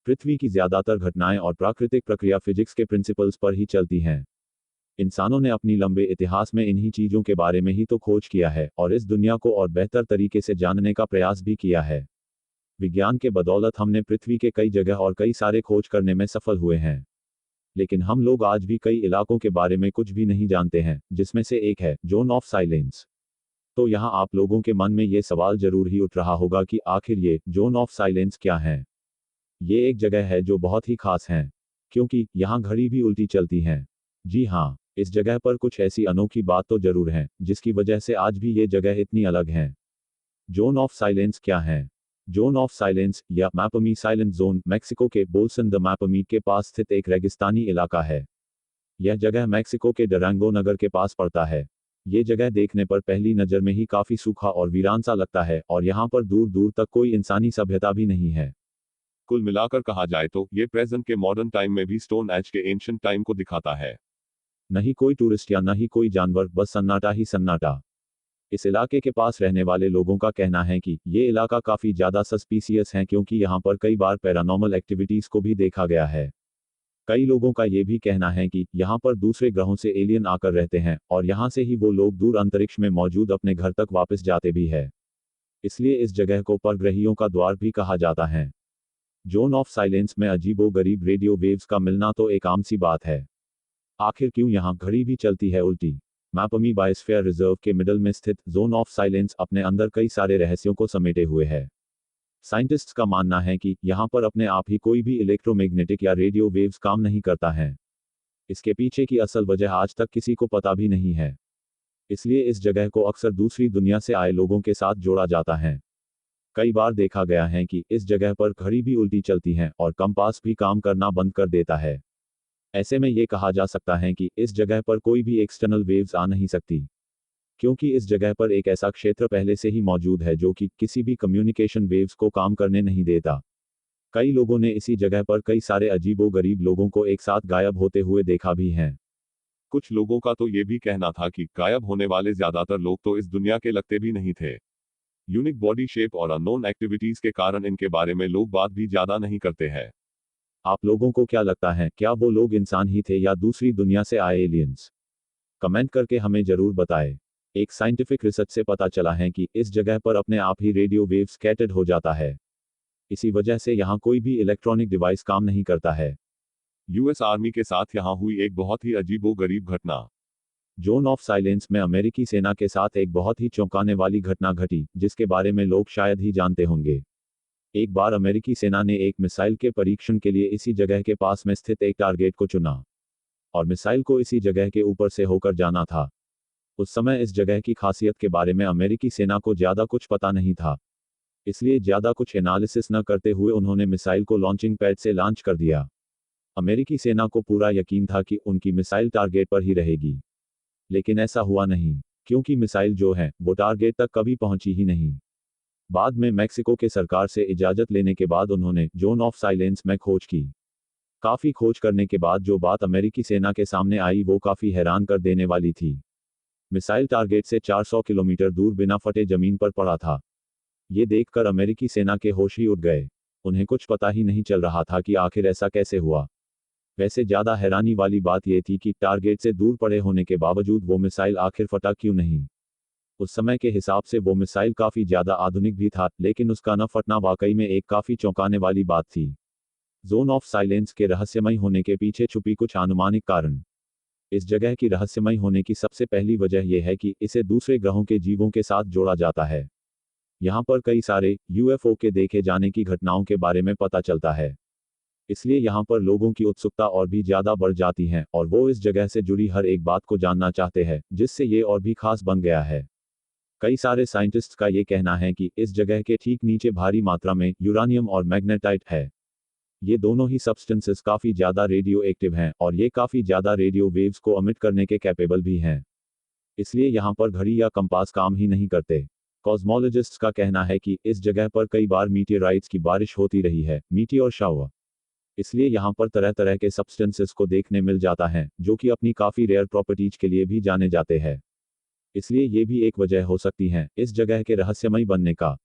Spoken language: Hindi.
पृथ्वी की ज्यादातर घटनाएं और प्राकृतिक प्रक्रिया फिजिक्स के प्रिंसिपल्स पर ही चलती हैं। इंसानों ने अपनी लंबे इतिहास में इन्हीं चीजों के बारे में ही तो खोज किया है और इस दुनिया को और बेहतर तरीके से जानने का प्रयास भी किया है। विज्ञान के बदौलत हमने पृथ्वी के कई जगह और कई सारे खोज करने में सफल हुए हैं। लेकिन हम लोग आज भी कई इलाकों के बारे में कुछ भी नहीं जानते हैं, जिसमें से एक है जोन ऑफ साइलेंस। तो यहाँ आप लोगों के मन में ये सवाल जरूर ही उठ रहा होगा कि आखिर ये जोन ऑफ साइलेंस क्या है। ये एक जगह है जो बहुत ही खास है, क्योंकि यहाँ घड़ी भी उल्टी चलती है। जी हाँ, इस जगह पर कुछ ऐसी अनोखी बात तो जरूर है, जिसकी वजह से आज भी ये जगह इतनी अलग है। जोन ऑफ साइलेंस क्या है? जोन ऑफ साइलेंस या मैपमी साइलेंट जोन मेक्सिको के बोल्सन द मैपमी के पास स्थित एक रेगिस्तानी इलाका है। यह जगह मेक्सिको के डरांगो नगर के पास पड़ता है। ये जगह देखने पर पहली नज़र में ही काफी सूखा और वीरान सा लगता है और यहाँ पर दूर दूर तक कोई इंसानी सभ्यता भी नहीं है। कुल मिलाकर कहा जाए तो ये प्रेजेंट के मॉडर्न टाइम में भी स्टोन एज के एंशिएंट टाइम को दिखाता है। नहीं कोई टूरिस्ट या नहीं कोई जानवर, बस सन्नाटा ही सन्नाटा। इस इलाके के पास रहने वाले लोगों का कहना है कि ये इलाका काफी ज्यादा सस्पिशियस है, क्योंकि यहाँ पर कई बार पैरानॉर्मल एक्टिविटीज को भी देखा गया है। कई लोगों का ये भी कहना है कि यहाँ पर दूसरे ग्रहों से एलियन आकर रहते हैं और यहाँ से ही वो लोग दूर अंतरिक्ष में मौजूद अपने घर तक वापस जाते भी है। इसलिए इस जगह को परग्रहियों का द्वार भी कहा जाता है। जोन ऑफ साइलेंस में अजीबोगरीब रेडियो वेव्स का मिलना तो एक आम सी बात है। आखिर क्यों यहाँ घड़ी भी चलती है उल्टी? मैपमी बायोस्फीयर रिजर्व के मिडल में स्थित जोन ऑफ साइलेंस अपने अंदर कई सारे रहस्यों को समेटे हुए है। साइंटिस्ट्स का मानना है कि यहाँ पर अपने आप ही कोई भी इलेक्ट्रोमैग्नेटिक या रेडियो वेव्स काम नहीं करता है। इसके पीछे की असल वजह आज तक किसी को पता भी नहीं है। इसलिए इस जगह को अक्सर दूसरी दुनिया से आए लोगों के साथ जोड़ा जाता है। कई बार देखा गया है कि इस जगह पर घड़ी भी उल्टी चलती है और कंपास भी काम करना बंद कर देता है। ऐसे में ये कहा जा सकता है कि इस जगह पर कोई भी एक्सटर्नल वेव्स आ नहीं सकती, क्योंकि इस जगह पर एक ऐसा क्षेत्र पहले से ही मौजूद है जो कि किसी भी कम्युनिकेशन वेव्स को काम करने नहीं देता। कई लोगों ने इसी जगह पर कई सारे अजीबोगरीब लोगों को एक साथ गायब होते हुए देखा भी है। कुछ लोगों का तो ये भी कहना था कि गायब होने वाले ज्यादातर लोग तो इस दुनिया के लगते भी नहीं थे। यूनिक बॉडी शेप और अननोन एक्टिविटीज के कारण इनके बारे में लोग बात भी ज्यादा नहीं करते हैं। आप लोगों को क्या लगता है, क्या वो लोग इंसान ही थे या दूसरी दुनिया से आए एलियंस? कमेंट करके हमें जरूर बताएं। एक साइंटिफिक रिसर्च से पता चला है कि इस जगह पर अपने आप ही रेडियो वेव स्कैटर्ड हो जाता है। इसी वजह से यहाँ कोई भी इलेक्ट्रॉनिक डिवाइस काम नहीं करता है। यूएस आर्मी के साथ यहाँ हुई एक बहुत ही अजीबोगरीब घटना। जोन ऑफ साइलेंस में अमेरिकी सेना के साथ एक बहुत ही चौंकाने वाली घटना घटी, जिसके बारे में लोग शायद ही जानते होंगे। एक बार अमेरिकी सेना ने एक मिसाइल के परीक्षण के लिए इसी जगह के पास में स्थित एक टारगेट को चुना और मिसाइल को इसी जगह के ऊपर से होकर जाना था। उस समय इस जगह की खासियत के बारे में अमेरिकी सेना को ज्यादा कुछ पता नहीं था, इसलिए ज्यादा कुछ एनालिसिस न करते हुए उन्होंने मिसाइल को लॉन्चिंग पैड से लॉन्च कर दिया। अमेरिकी सेना को पूरा यकीन था कि उनकी मिसाइल टारगेट पर ही रहेगी, लेकिन ऐसा हुआ नहीं, क्योंकि मिसाइल जो है वो टारगेट तक कभी पहुंची ही नहीं। बाद में मेक्सिको के सरकार से इजाजत लेने के बाद उन्होंने जोन ऑफ साइलेंस में खोज की। काफी खोज करने के बाद जो बात अमेरिकी सेना के सामने आई वो काफी हैरान कर देने वाली थी। मिसाइल टारगेट से 400 किलोमीटर दूर बिना फटे जमीन पर पड़ा था। ये देखकर अमेरिकी सेना के होश ही उड़ गए। उन्हें कुछ पता ही नहीं चल रहा था कि आखिर ऐसा कैसे हुआ। वैसे ज्यादा हैरानी वाली बात यह थी कि टारगेट से दूर पड़े होने के बावजूद वो मिसाइल आखिर फटा क्यों नहीं। उस समय के हिसाब से वो मिसाइल काफी ज्यादा आधुनिक भी था, लेकिन उसका न फटना वाकई में एक काफी चौंकाने वाली बात थी। जोन ऑफ साइलेंस के रहस्यमय होने के पीछे छुपी कुछ अनुमानिक कारण। इस जगह की रहस्यमय होने की सबसे पहली वजह यह है कि इसे दूसरे ग्रहों के जीवों के साथ जोड़ा जाता है। यहाँ पर कई सारे यूएफओ के देखे जाने की घटनाओं के बारे में पता चलता है। इसलिए यहाँ पर लोगों की उत्सुकता और भी ज्यादा बढ़ जाती है और वो इस जगह से जुड़ी हर एक बात को जानना चाहते हैं, जिससे ये और भी खास बन गया है। कई सारे साइंटिस्ट्स का ये कहना है कि इस जगह के ठीक नीचे भारी मात्रा में यूरानियम और मैग्नेटाइट है। ये दोनों ही सब्सटेंसेस काफी ज्यादा रेडियो एक्टिव हैं और ये काफी ज्यादा रेडियो वेव्स को अमिट करने के कैपेबल भी हैं। इसलिए यहाँ पर घड़ी या कंपास काम ही नहीं करते। कॉस्मोलॉजिस्ट्स का कहना है कि इस जगह पर कई बार मीटियोराइट्स की बारिश होती रही है, मीटियोर शावर। इसलिए यहाँ पर तरह तरह के सब्सटेंसेस को देखने मिल जाता है, जो कि अपनी काफी रेयर प्रॉपर्टीज के लिए भी जाने जाते हैं। इसलिए ये भी एक वजह हो सकती है इस जगह के रहस्यमय बनने का।